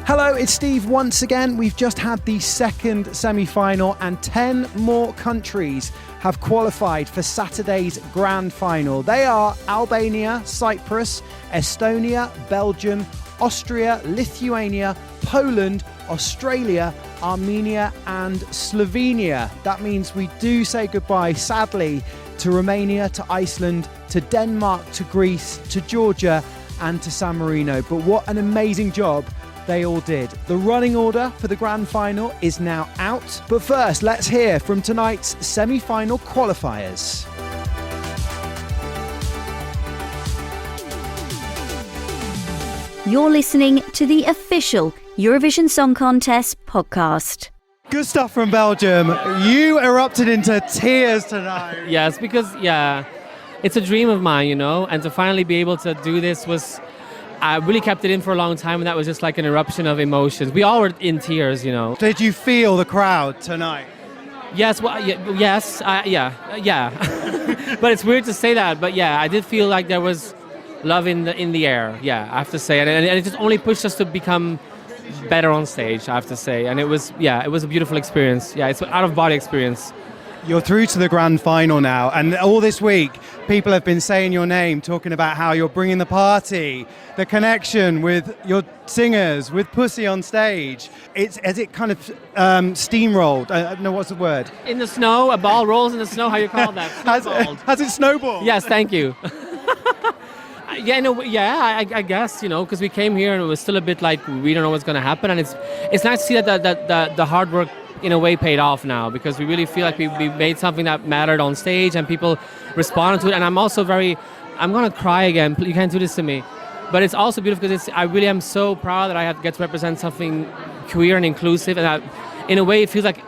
Hello, it's Steve once again. We've just had the second semi-final and 10 more countries have qualified for Saturday's grand final. They are Albania, Cyprus, Estonia, Belgium, Austria, Lithuania, Poland, Australia, Armenia and Slovenia. That means we do say goodbye, sadly, to Romania, to Iceland, to Denmark, to Greece, to Georgia and to San Marino. But what an amazing job they all did. The running order for the grand final is now out. But first, let's hear from tonight's semi-final qualifiers. You're listening to the official Eurovision Song Contest podcast. Good stuff from Belgium. You erupted into tears tonight. Yes, because, it's a dream of mine, and to finally be able to do this was... I really kept it in for a long time, and that was just like an eruption of emotions. We all were in tears, Did you feel the crowd tonight? Yes, well, yeah. But it's weird to say that, but yeah, I did feel like there was love in the air, yeah, I have to say. And it just only pushed us to become better on stage, I have to say. And it was a beautiful experience. Yeah, it's an out-of-body experience. You're through to the grand final now, and all this week people have been saying your name, talking about how you're bringing the party, the connection with your singers, with Pussy on stage. Has it kind of steamrolled? No, what's the word? In the snow, a ball rolls in the snow, how you call that? Has it snowballed? Yes, thank you. I guess, because we came here and it was still a bit like we don't know what's going to happen, and it's nice to see that the hard work in a way paid off now, because we really feel like we made something that mattered on stage and people responded to it. And I'm also I'm going to cry again. You can't do this to me. But it's also beautiful because I really am so proud that I get to represent something queer and inclusive. And in a way, it feels like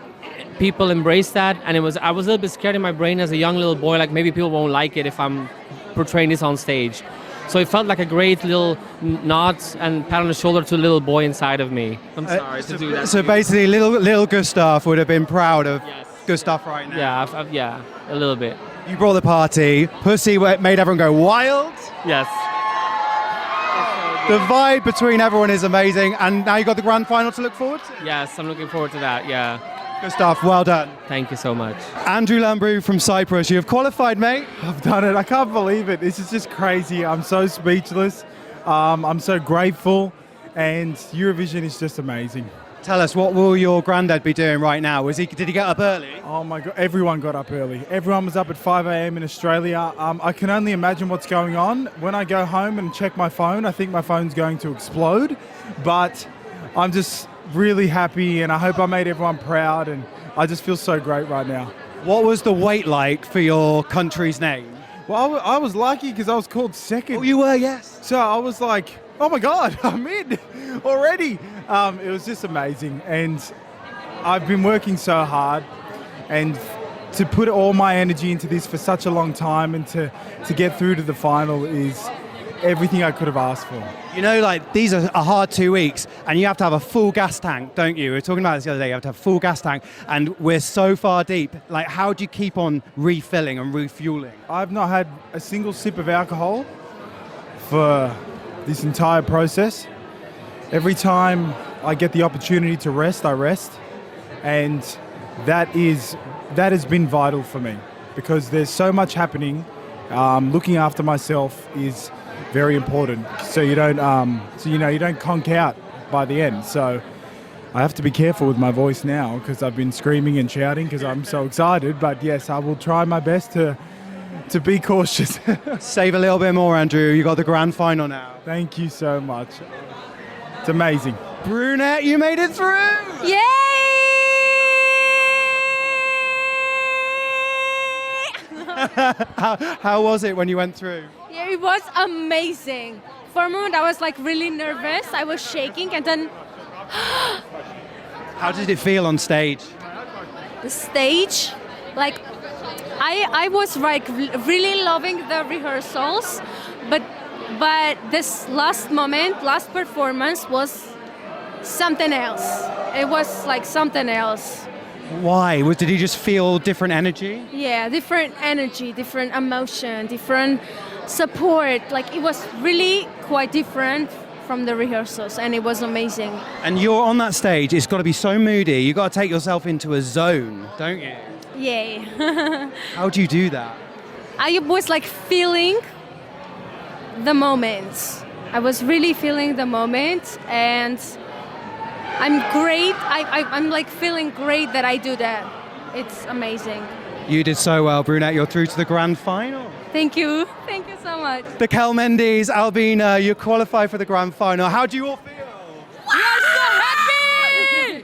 people embrace that. And I was a little bit scared in my brain as a young little boy, like maybe people won't like it if I'm portraying this on stage. So it felt like a great little nod and pat on the shoulder to a little boy inside of me. I'm sorry to do that. So basically, little Gustav would have been proud of Gustav right now. Yeah, a little bit. You brought the party. Pussy made everyone go wild. Yes. The vibe between everyone is amazing, and now you've got the grand final to look forward to. Yes, I'm looking forward to that, yeah. Gustav, well done. Thank you so much. Andrew Lambrou from Cyprus, you have qualified, mate. I've done it. I can't believe it. This is just crazy. I'm so speechless. I'm so grateful, and Eurovision is just amazing. Tell us, what will your granddad be doing right now? Did he get up early? Oh my God, everyone got up early. Everyone was up at 5 a.m. in Australia. I can only imagine what's going on. When I go home and check my phone, I think my phone's going to explode, but I'm just really happy, and I hope I made everyone proud, and I just feel so great right now. What was the wait like for your country's name? Well, I was lucky because I was called second. Oh, you were, yes. So I was like, oh my God, I'm in already. It was just amazing, and I've been working so hard, and to put all my energy into this for such a long time, and to get through to the final is everything I could have asked for. These are a hard 2 weeks, and you have to have a full gas tank, don't you? We were talking about this the other day. You have to have a full gas tank, and we're so far deep. How do you keep on refilling and refueling? I've not had a single sip of alcohol for this entire process. Every time I get the opportunity to rest, I rest, and that has been vital for me, because there's so much happening. Looking after myself is very important, so you don't conk out by the end. So I have to be careful with my voice now, because I've been screaming and shouting because I'm so excited. But yes, I will try my best to be cautious. Save a little bit more, Andrew. You got the grand final now. Thank you so much. It's amazing. Brunette, you made it through. Yay! How was it when you went through? Yeah, it was amazing. For a moment, I was really nervous. I was shaking, and then How did it feel on stage? the stage, I was really loving the rehearsals, but this last performance was something else. It was something else. Why? Did he just feel different energy? Yeah, different energy, different emotion, different support. Like it was really quite different from the rehearsals, and it was amazing. And you're on that stage, it's got to be so moody. You've got to take yourself into a zone, don't you? Yeah. How do you do that? I was like feeling the moment. I was really feeling the moment, and I'm great. I'm like feeling great that I do that. It's amazing. You did so well, Brunette. You're through to the grand final. Thank you. Thank you so much. The Kelmendis, Albina, you qualify for the grand final. How do you all feel? We are so happy!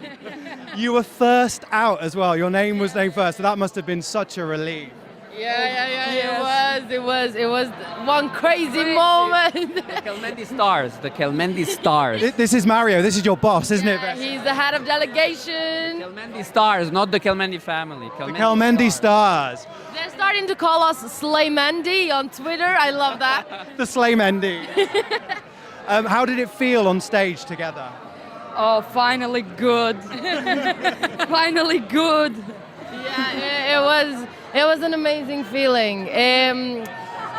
You were first out as well. Your name was named first, so that must have been such a relief. Yeah. It was one crazy moment. The Kelmendi Stars. This is Mario. This is your boss, isn't it? He's the head of delegation. Kelmendi Stars, not the Kelmendi family. The Kelmendi Stars. They're starting to call us Slaymendi on Twitter. I love that. The Slaymendi. How did it feel on stage together? Oh, finally good. Finally good. Yeah, it was an amazing feeling.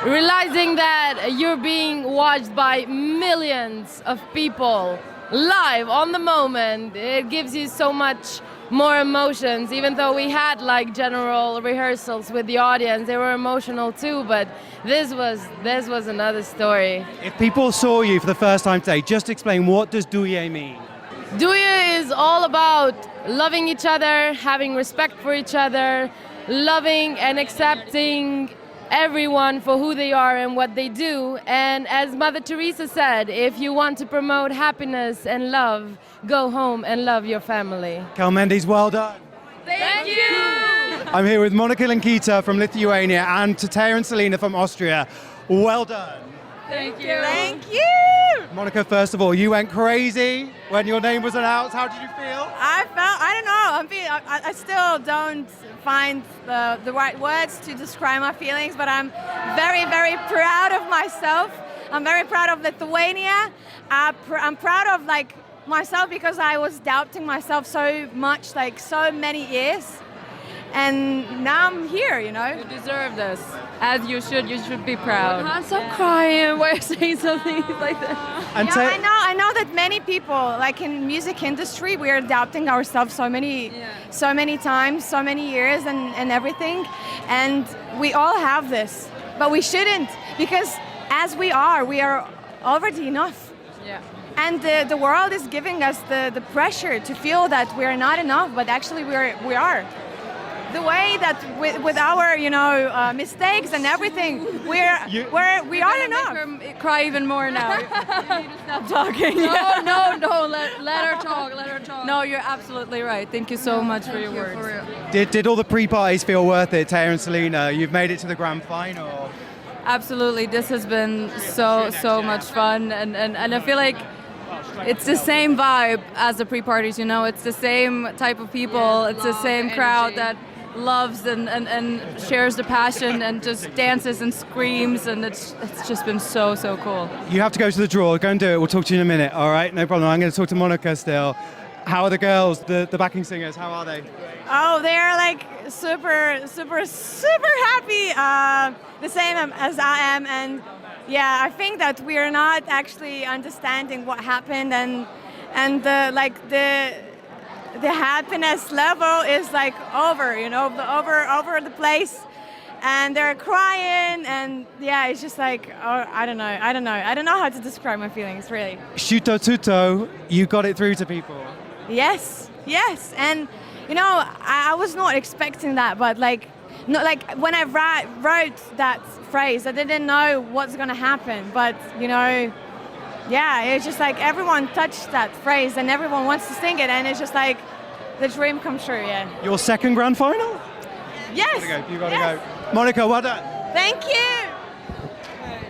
Realizing that you're being watched by millions of people live on the moment, it gives you so much more emotions. Even though we had like general rehearsals with the audience, they were emotional too, but this was another story. If people saw you for the first time today, just explain, what does douillet mean? Douillet is all about loving each other, having respect for each other, loving and accepting everyone for who they are and what they do. And as Mother Teresa said, if you want to promote happiness and love, go home and love your family. Kelmendis, well done. Thank you! I'm here with Monika Linkita from Lithuania and Tatea and Selena from Austria. Well done. Thank you! Thank you! Monika, first of all, you went crazy when your name was announced. How did you feel? I still don't find the right words to describe my feelings, but I'm very, very proud of myself. I'm very proud of Lithuania. I'm proud of myself because I was doubting myself so much, so many years. And now I'm here, you know. You deserve this. As you should be proud. I'm so crying. Why are you saying something like that? And I know that many people, like in music industry, we are doubting ourselves so many times, so many years and everything. And we all have this, but we shouldn't, because as we are already enough. Yeah. And the world is giving us the pressure to feel that we're not enough, but actually we are. The way that with our mistakes and everything, we are enough. Make her cry even more now. You need to stop talking. No. Let her talk. Let her talk. No, you're absolutely right. Thank you so much for your words. For real. Did all the pre-parties feel worth it, Tatea and Selena? You've made it to the grand final. Absolutely. This has been so much fun, and I feel like it's the same vibe as the pre-parties. It's the same type of people. It's the same crowd that loves and shares the passion and just dances and screams, and it's just been so cool. You have to go to the draw. Go and do it. We'll talk to you in a minute. All right, no problem. I'm going to talk to Monika still. How are the girls, the backing singers? How are they? Oh, they're super happy. The same as I am, and yeah, I think that we're not actually understanding what happened, and the happiness level is over, over the place, and they're crying, and yeah, it's just I don't know how to describe my feelings, really. Shuto Tuto, you got it through to people. Yes, and I was not expecting that, but when I wrote that phrase, I didn't know what's gonna happen, but yeah, it's just everyone touched that phrase and everyone wants to sing it, and it's just the dream come true. Yeah. Your second grand final? Yes. You gotta go. Monika, well done. Thank you.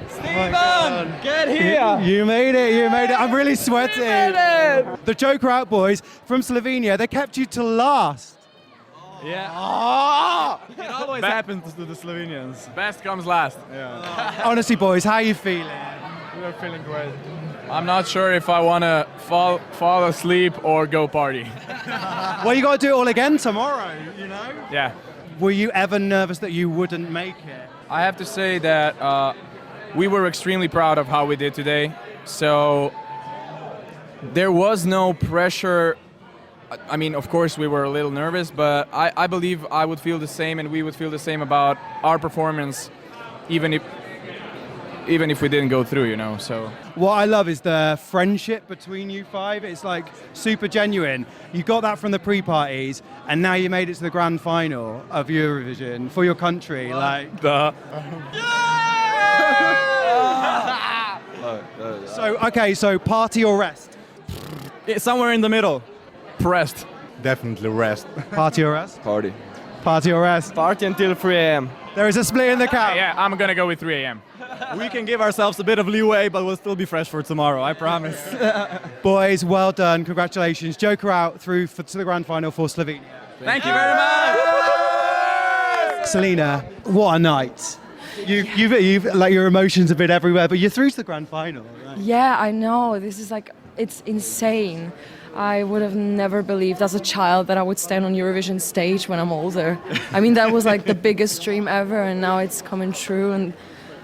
Stephen, get here. You made it. I'm really sweating. The Joker Out boys from Slovenia, they kept you to last. Yeah. Oh! It always happens to the Slovenians. Best comes last. Yeah. Honestly, boys, how are you feeling? We are feeling great. I'm not sure if I want to fall asleep or go party. Well, you got to do it all again tomorrow, you know? Yeah. Were you ever nervous that you wouldn't make it? I have to say that we were extremely proud of how we did today. So there was no pressure. I mean, of course, we were a little nervous, but I believe I would feel the same and we would feel the same about our performance, even if we didn't go through, you know. So What I love is the friendship between you five. It's like super genuine. You got that from the pre-parties, and now you made it to the grand final of Eurovision for your country. So party or rest? it's somewhere in the middle. Pressed. Definitely rest. Party or rest? Party. Party or rest? Party until 3 a.m. There is a split in the camp. Yeah, I'm gonna go with 3 a.m. We can give ourselves a bit of leeway, but we'll still be fresh for tomorrow, I promise. Boys, well done. Congratulations. Joker out through to the grand final for Slovenia. Thank you very much. Selena, what a night. You've like your emotions have been everywhere, but you're through to the grand final. Right? Yeah, I know. This is like, it's insane. I would have never believed as a child that I would stand on Eurovision stage when I'm older. I mean, that was like the biggest dream ever, and now it's coming true. And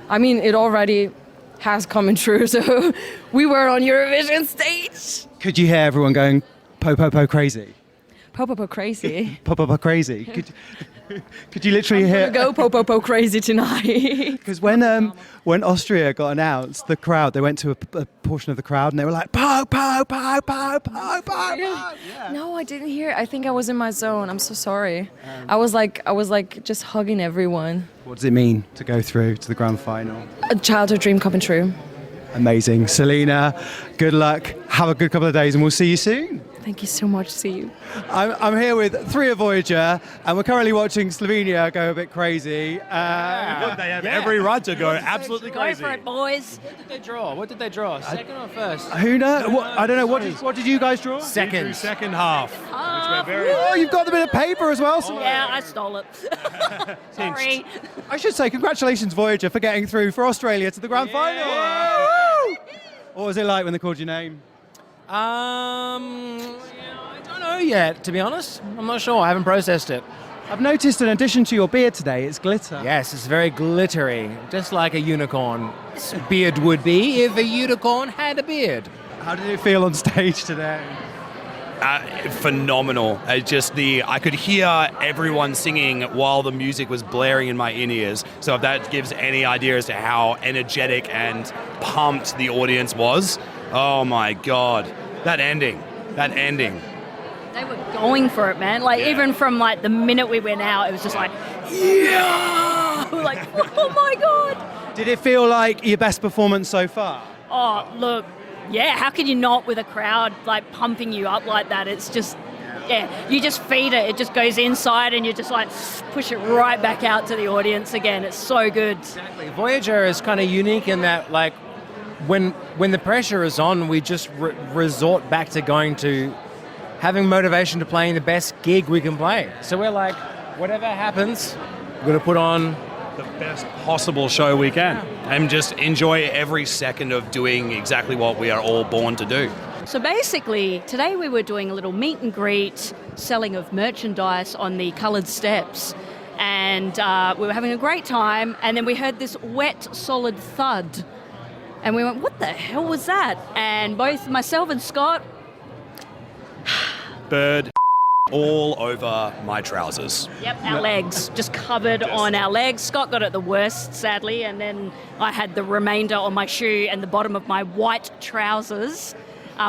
I mean, it already has come true. So we were on Eurovision stage. Could you hear everyone going, po, po, po, crazy? Po po po crazy. Po, po, po, crazy. Could you literally hear? Go po po po crazy tonight. Because when Austria got announced, the crowd, they went to a portion of the crowd and they were like, po, po, po, po, po, po. Yeah. No, I didn't hear. I think I was in my zone. I'm so sorry. I was like just hugging everyone. What does it mean to go through to the grand final? A childhood dream coming true. Amazing. Selena, good luck. Have a good couple of days and we'll see you soon. Thank you so much. See you. I'm here with 3 of Voyager, and we're currently watching Slovenia go a bit crazy. They have every right to go absolutely crazy. Go for it, boys. What did they draw? Second or first? Who knows? I don't know. What did you guys draw? Second half. Oh, you've got the bit of paper as well. Yeah, I stole it. Sorry. I should say congratulations, Voyager, for getting through for Australia to the grand final. What was it like when they called your name? I don't know yet, to be honest. I'm not sure. I haven't processed it. I've noticed in addition to your beard today, it's glitter. Yes, it's very glittery, just like a unicorn's beard would be if a unicorn had a beard. How did it feel on stage today? Phenomenal. I could hear everyone singing while the music was blaring in my in-ears. So if that gives any idea as to how energetic and pumped the audience was, oh my God, that ending. They were going for it, man. Like, even from like the minute we went out, it was just like, yeah! Like, oh my God. Did it feel like your best performance so far? Oh, look, yeah, how could you not with a crowd like pumping you up like that? It's just, you just feed it. It just goes inside and you just like push it right back out to the audience again. It's so good. Exactly. Voyager is kind of unique in that, like, when the pressure is on, we just resort back to having motivation to playing the best gig we can play. So we're like, whatever happens, we're going to put on The best possible show we can. And just enjoy every second of doing exactly what we are all born to do. So basically, today we were doing a little meet and greet, selling of merchandise on the coloured steps. And we were having a great time. And then we heard this wet, solid thud. And we went, what the hell was that? And both myself and Scott... Bird all over my trousers. Yep, our legs, just covered on our legs. Scott got it the worst, sadly, and then I had the remainder on my shoe and the bottom of my white trousers.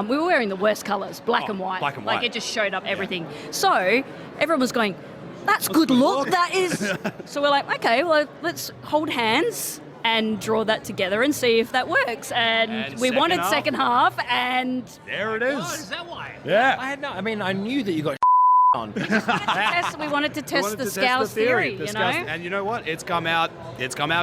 We were wearing the worst colours, black and white. Black and white. Like, it just showed up everything. So everyone was going, that's good look, that is. So we're like, okay, well, let's hold hands and draw that together and see if that works. And we wanted second half, and there it is. Oh, is that why? Yeah. I knew that you got on. We wanted to test the Scouse theory, you know? And you know what? It's come out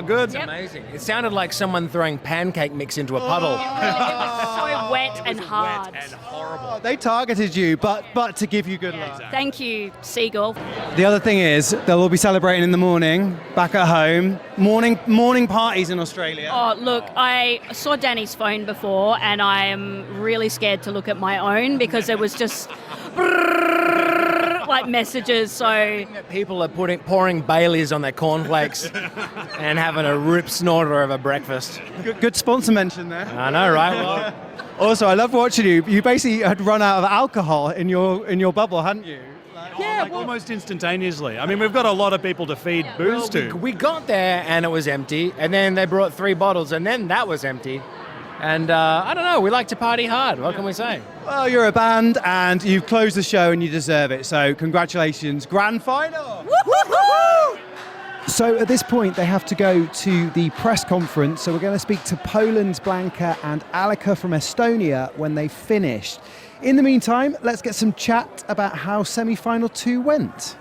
good. Yep. Amazing. It sounded like someone throwing pancake mix into a puddle. It was so wet and hard. Wet and horrible. They targeted you, but to give you good luck. Thank you, Seagull. The other thing is, they'll all be celebrating in the morning, back at home. Morning parties in Australia. Oh, look, I saw Danny's phone before, and I am really scared to look at my own because it was just like messages. So People are pouring Baileys on their cornflakes and having a rip snorter over breakfast. Good sponsor mention there. I know, right? Well, Also, I love watching you. You basically had run out of alcohol in your bubble, hadn't you? Almost instantaneously. I mean, we've got a lot of people to feed booze to. we got there and it was empty, and then they brought 3 bottles, and then that was empty. And I don't know, we like to party hard. What can we say? Well, you're a band and you've closed the show and you deserve it. So congratulations, grand final. So at this point, they have to go to the press conference. So we're going to speak to Poland's Blanka and Alika from Estonia when they finished. In the meantime, let's get some chat about how semi-final 2 went.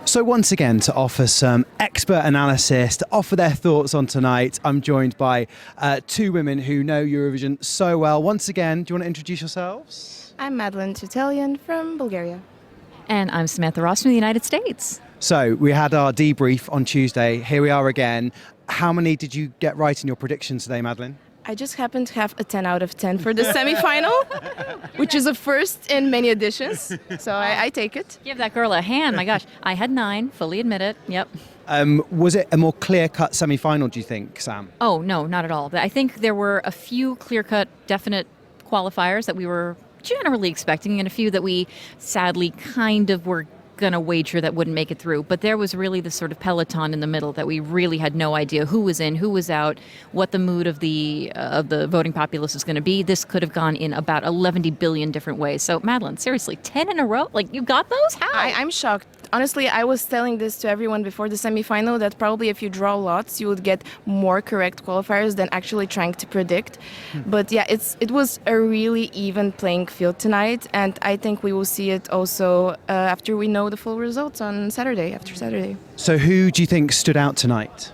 So once again, to offer some expert analysis, to offer their thoughts on tonight, I'm joined by 2 women who know Eurovision so well. Once again, do you want to introduce yourselves? I'm Madeline Tutelian from Bulgaria. And I'm Samantha Ross from the United States. So we had our debrief on Tuesday. Here we are again. How many did you get right in your predictions today, Madeline? I just happen to have a 10 out of 10 for the semi-final, which is a first in many editions. So I take it. Give that girl a hand. My gosh, I had 9, fully admit it. Yep. Was it a more clear-cut semi-final, do you think, Sam? Oh, no, not at all. I think there were a few clear-cut, definite qualifiers that we were generally expecting, and a few that we sadly kind of were going to wager that wouldn't make it through. But there was really this sort of peloton in the middle that we really had no idea who was in, who was out, what the mood of the voting populace is going to be. This could have gone in about 11 billion different ways. So, Madeline, seriously, 10 in a row? Like, you got those? How? I'm shocked. Honestly, I was telling this to everyone before the semi-final that probably if you draw lots, you would get more correct qualifiers than actually trying to predict. But yeah, it was a really even playing field tonight, and I think we will see it also after we know the full results on Saturday, after Saturday. So who do you think stood out tonight?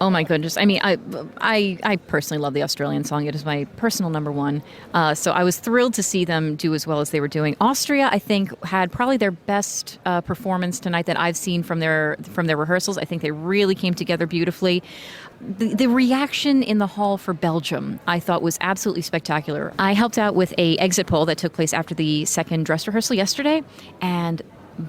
Oh my goodness! I mean, I personally love the Australian song. It is my personal number 1. So I was thrilled to see them do as well as they were doing. Austria, I think, had probably their best performance tonight that I've seen from their rehearsals. I think they really came together beautifully. The reaction in the hall for Belgium, I thought, was absolutely spectacular. I helped out with a exit poll that took place after the second dress rehearsal yesterday, and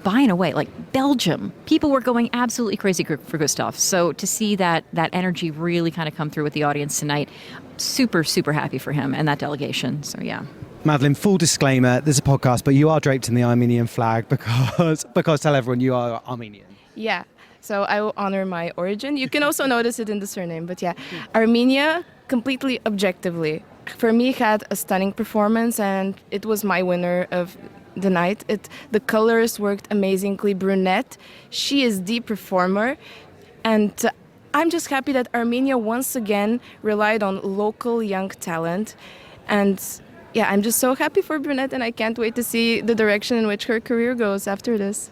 by and away, like Belgium, people were going absolutely crazy for Gustav. So to see that energy really kind of come through with the audience tonight, super, super happy for him and that delegation. So yeah. Madeline, full disclaimer, there's a podcast, but you are draped in the Armenian flag because tell everyone you are Armenian. Yeah, so I will honor my origin. You can also notice it in the surname, but yeah, Armenia, completely objectively, for me, had a stunning performance, and it was my winner of the night. The colors worked amazingly. Brunette, she is the performer, and I'm just happy that Armenia once again relied on local young talent. And yeah, I'm just so happy for Brunette, and I can't wait to see the direction in which her career goes after this.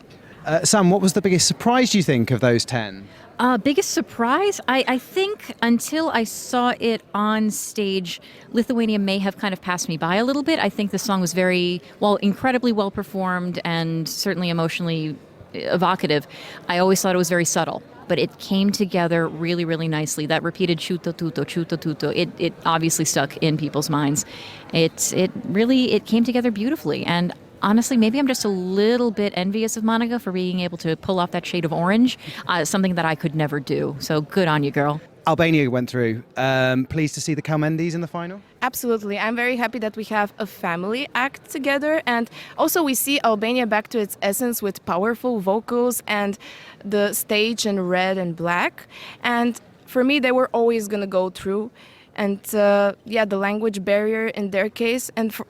Sam, what was the biggest surprise, do you think, of those 10? Biggest surprise? I think until I saw it on stage, Lithuania may have kind of passed me by a little bit. I think the song was incredibly well performed and certainly emotionally evocative. I always thought it was very subtle, but it came together really, really nicely. That repeated chuto tuto, it obviously stuck in people's minds. It came together beautifully, and honestly, maybe I'm just a little bit envious of Monica for being able to pull off that shade of orange, something that I could never do. So good on you, girl. Albania went through. Pleased to see the Kalmendis in the final? Absolutely. I'm very happy that we have a family act together. And also we see Albania back to its essence with powerful vocals and the stage in red and black. And for me, they were always going to go through. And the language barrier in their case, and for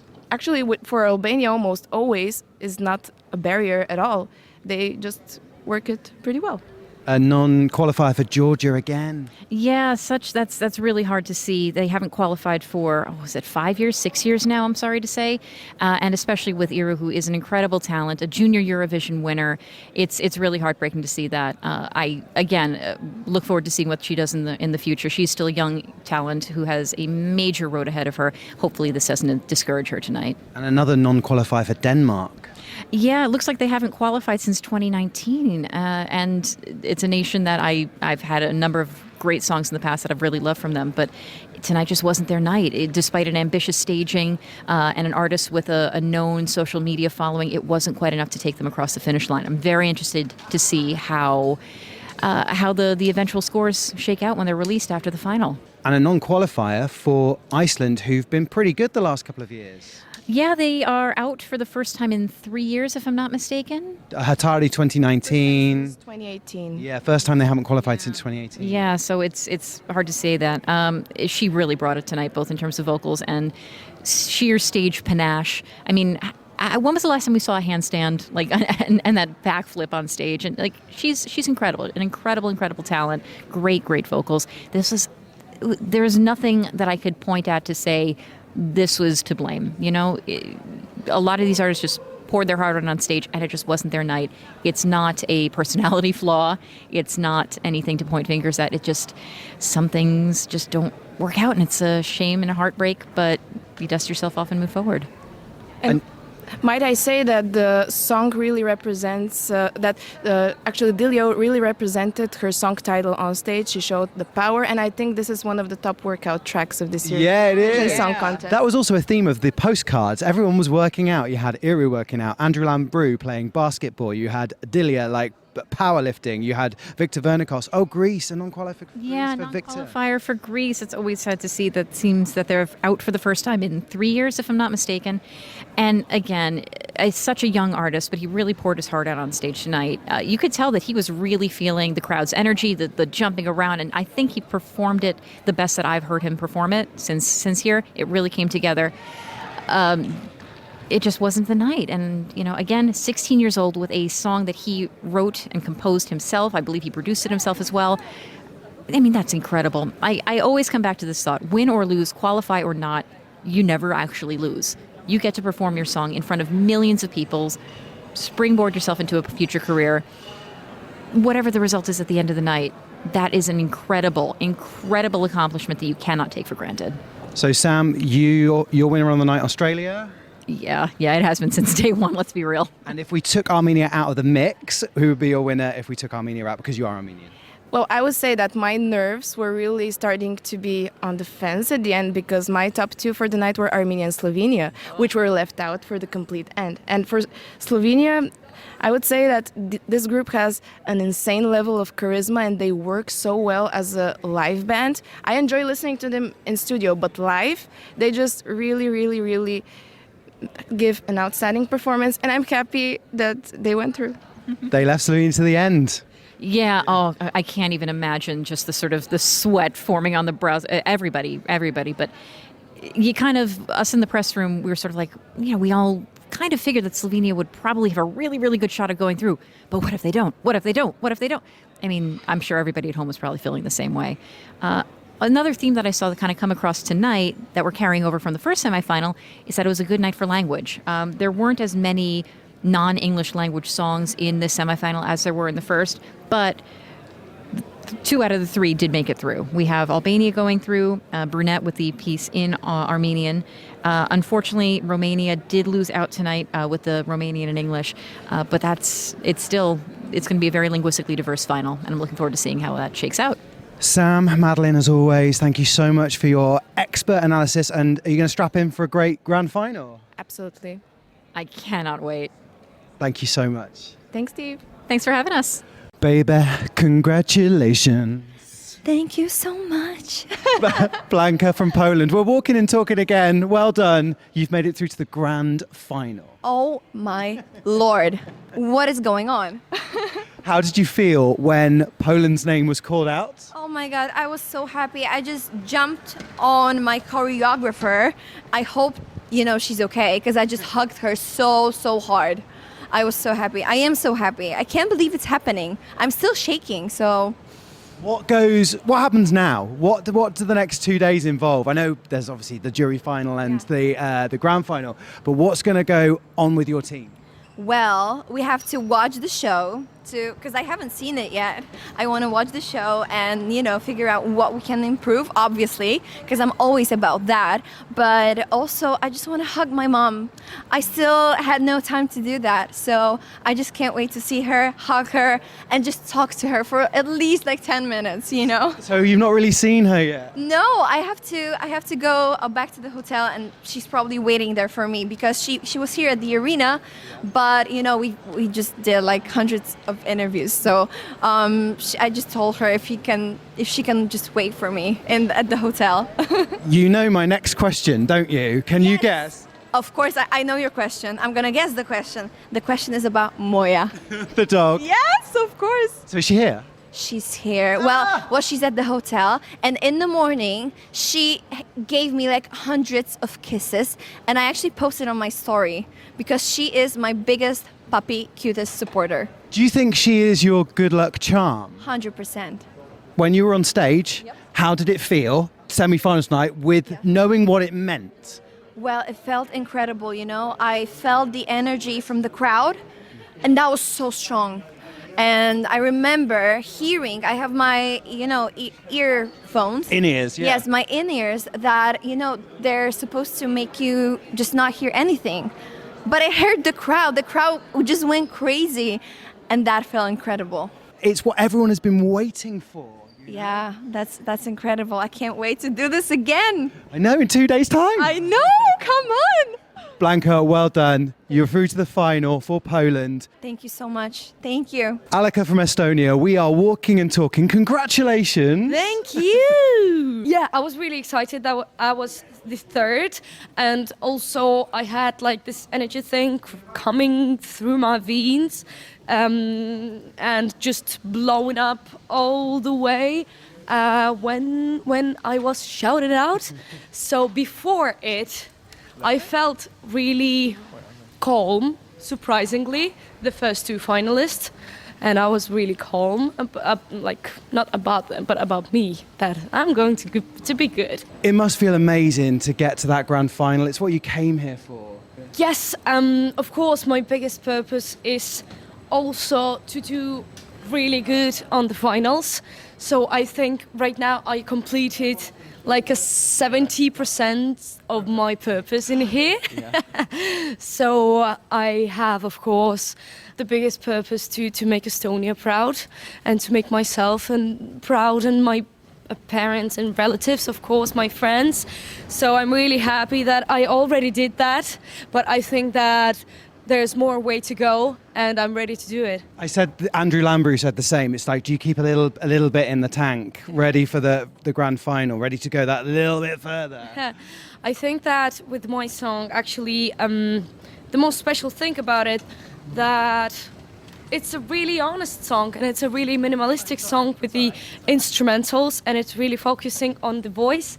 Albania, almost always is not a barrier at all. They just work it pretty well. A non-qualifier for Georgia again. Yeah, that's really hard to see. They haven't qualified for, was it 5 years, 6 years now, I'm sorry to say. And especially with Iru, who is an incredible talent, a junior Eurovision winner. It's really heartbreaking to see that. I look forward to seeing what she does in the future. She's still a young talent who has a major road ahead of her. Hopefully this doesn't discourage her tonight. And another non-qualifier for Denmark. Yeah, it looks like they haven't qualified since 2019, and it's a nation that I've had a number of great songs in the past that I've really loved from them, but tonight just wasn't their night. Despite an ambitious staging and an artist with a known social media following, it wasn't quite enough to take them across the finish line. I'm very interested to see how the eventual scores shake out when they're released after the final. And a non-qualifier for Iceland, who've been pretty good the last couple of years. Yeah, they are out for the first time in 3 years, if I'm not mistaken. Hatari 2019. 2018. Yeah, first time they haven't qualified since 2018. Yeah, so it's hard to say that. She really brought it tonight, both in terms of vocals and sheer stage panache. I mean, when was the last time we saw a handstand and that backflip on stage? And she's incredible, an incredible talent. Great vocals. There's nothing that I could point at to say this was to blame. A lot of these artists just poured their heart out on stage and it just wasn't their night. It's not a personality flaw. It's not anything to point fingers at. Some things just don't work out, and it's a shame and a heartbreak, but you dust yourself off and move forward. And might I say that the song really represents, actually Dilio really represented her song title on stage. She showed the power, and I think this is one of the top workout tracks of this year. Yeah, it is. Song contest. That was also a theme of the postcards. Everyone was working out. You had Iru working out, Andrew Lambrou playing basketball. You had Dilia powerlifting. You had Victor Vernikos. Oh, Greece, a non-qualifier for Victor. Non-qualifier for Greece. It's always sad to see that. Seems that they're out for the first time in 3 years, if I'm not mistaken. And again, such a young artist, but he really poured his heart out on stage tonight. You could tell that he was really feeling the crowd's energy, the jumping around, and I think he performed it the best that I've heard him perform it since here. It really came together. It just wasn't the night. And, again, 16 years old with a song that he wrote and composed himself. I believe he produced it himself as well. I mean, that's incredible. I always come back to this thought. Win or lose, qualify or not, you never actually lose. You get to perform your song in front of millions of people, springboard yourself into a future career. Whatever the result is at the end of the night, that is an incredible accomplishment that you cannot take for granted. So, Sam, your winner on the night, Australia? Yeah, it has been since day one, let's be real. And if we took Armenia out of the mix, who would be your winner if we took Armenia out, because you are Armenian? Well, I would say that my nerves were really starting to be on the fence at the end, because my top two for the night were Armenia and Slovenia, which were left out for the complete end. And for Slovenia, I would say that this group has an insane level of charisma, and they work so well as a live band. I enjoy listening to them in studio, but live, they just really give an outstanding performance, and I'm happy that they went through. They left Slovenia to the end. Yeah, I can't even imagine just the sweat forming on the brows. Everybody, but us in the press room, we were sort of like, we all kind of figured that Slovenia would probably have a really good shot of going through. But what if they don't? What if they don't? I mean, I'm sure everybody at home was probably feeling the same way. Another theme that I saw that kind of come across tonight that we're carrying over from the first semifinal is that it was a good night for language. There weren't as many non-English language songs in this semifinal as there were in the first, but 2 out of the 3 did make it through. We have Albania going through, Brunette with the piece in Armenian. Unfortunately, Romania did lose out tonight with the Romanian and English, but it's going to be a very linguistically diverse final, and I'm looking forward to seeing how that shakes out. Sam, Madeline, as always, thank you so much for your expert analysis. And are you going to strap in for a great grand final? Absolutely. I cannot wait. Thank you so much. Thanks, Steve. Thanks for having us. Baby, congratulations. Thank you so much. Blanka from Poland. We're walking and talking again. Well done. You've made it through to the grand final. Oh my Lord. What is going on? How did you feel when Poland's name was called out? Oh my God, I was so happy. I just jumped on my choreographer. I hope, she's okay, because I just hugged her so hard. I was so happy. I am so happy. I can't believe it's happening. I'm still shaking. So What happens now? What do the next 2 days involve? I know there's obviously the jury final and the grand final, but what's going to go on with your team? well, we have to watch the show because I haven't seen it yet. I want to watch the show and, figure out what we can improve, obviously, because I'm always about that. But also, I just want to hug my mom. I still had no time to do that. So I just can't wait to see her, hug her, and just talk to her for at least like 10 minutes, So you've not really seen her yet? No, I have to go back to the hotel, and she's probably waiting there for me because she was here at the arena, but we just did like hundreds of interviews. So I just told her if she can just wait for me at the hotel. You know my next question, don't you? Can you guess? Of course, I know your question. I'm gonna guess the question. The question is about Moya. The dog. Yes, of course. So is she here? She's here. Well, she's at the hotel, and in the morning, she gave me like hundreds of kisses, and I actually posted on my story because she is my biggest puppy, cutest supporter. Do you think she is your good luck charm? 100%. When you were on stage, how did it feel, semi-finals night, with knowing what it meant? Well, it felt incredible, I felt the energy from the crowd, and that was so strong. And I remember hearing, I have my, earphones. In-ears, yeah. Yes, my in-ears that, they're supposed to make you just not hear anything. But I heard the crowd just went crazy, and that felt incredible. It's what everyone has been waiting for. Yeah, that's incredible. I can't wait to do this again. I know, in 2 days' time. I know, come on. Blanca, well done. You're through to the final for Poland. Thank you so much. Thank you. Alika from Estonia, we are walking and talking. Congratulations. Thank you. Yeah, I was really excited that I was the third, and also I had like this energy thing coming through my veins, and just blowing up all the way when I was shouted out. So before it, I felt really calm, surprisingly, the first two finalists. And I was really calm, like not about them, but about me, that I'm going to be good. It must feel amazing to get to that grand final. It's what you came here for. Yes, of course, my biggest purpose is also to do really good on the finals. So I think right now I completed like a 70% of my purpose in here. Yeah. So I have, of course, the biggest purpose to make Estonia proud and to make myself proud, and my parents and relatives, of course, my friends. So I'm really happy that I already did that, but I think that there's more way to go, and I'm ready to do it. I said, Andrew Lambrew said the same. It's like, do you keep a little bit in the tank, ready for the grand final, ready to go that little bit further? I think that with my song, actually, the most special thing about it, that it's a really honest song, and it's a really minimalistic song with the instrumentals, and it's really focusing on the voice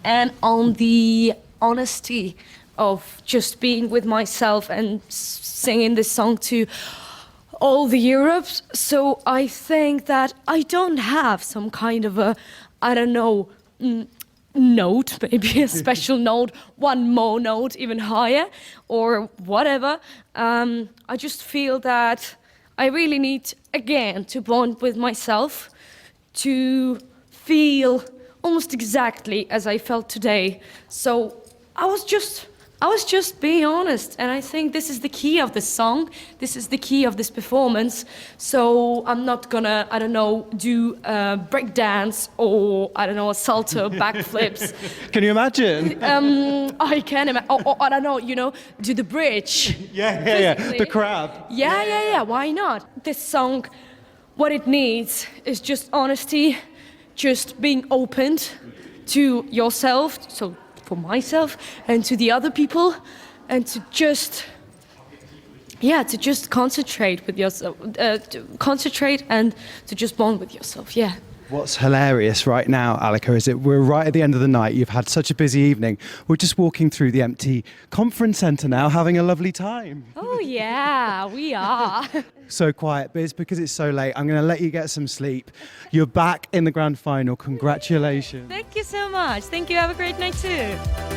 and on the honesty of just being with myself and singing this song to all the Europe. So I think that I don't have some kind of a, I don't know, note, maybe a special note, one more note even higher or whatever. I just feel that I really need, again, to bond with myself, to feel almost exactly as I felt today. So I was just being honest, and I think this is the key of this song. This is the key of this performance. So I'm not gonna, I don't know, do break dance or, I don't know, a salto backflips. Can you imagine? I can imagine. Or, I don't know, do the bridge. Yeah. The crab. Yeah. Why not? This song, what it needs is just honesty, just being open to yourself. So for myself and to the other people, and to just concentrate with yourself, concentrate and to just bond with yourself. Yeah. What's hilarious right now, Alika, is that we're right at the end of the night. You've had such a busy evening. We're just walking through the empty conference centre now, having a lovely time. Oh yeah, we are. So quiet, but it's because it's so late. I'm going to let you get some sleep. You're back in the grand final. Congratulations. Thank you so much. Thank you. Have a great night too.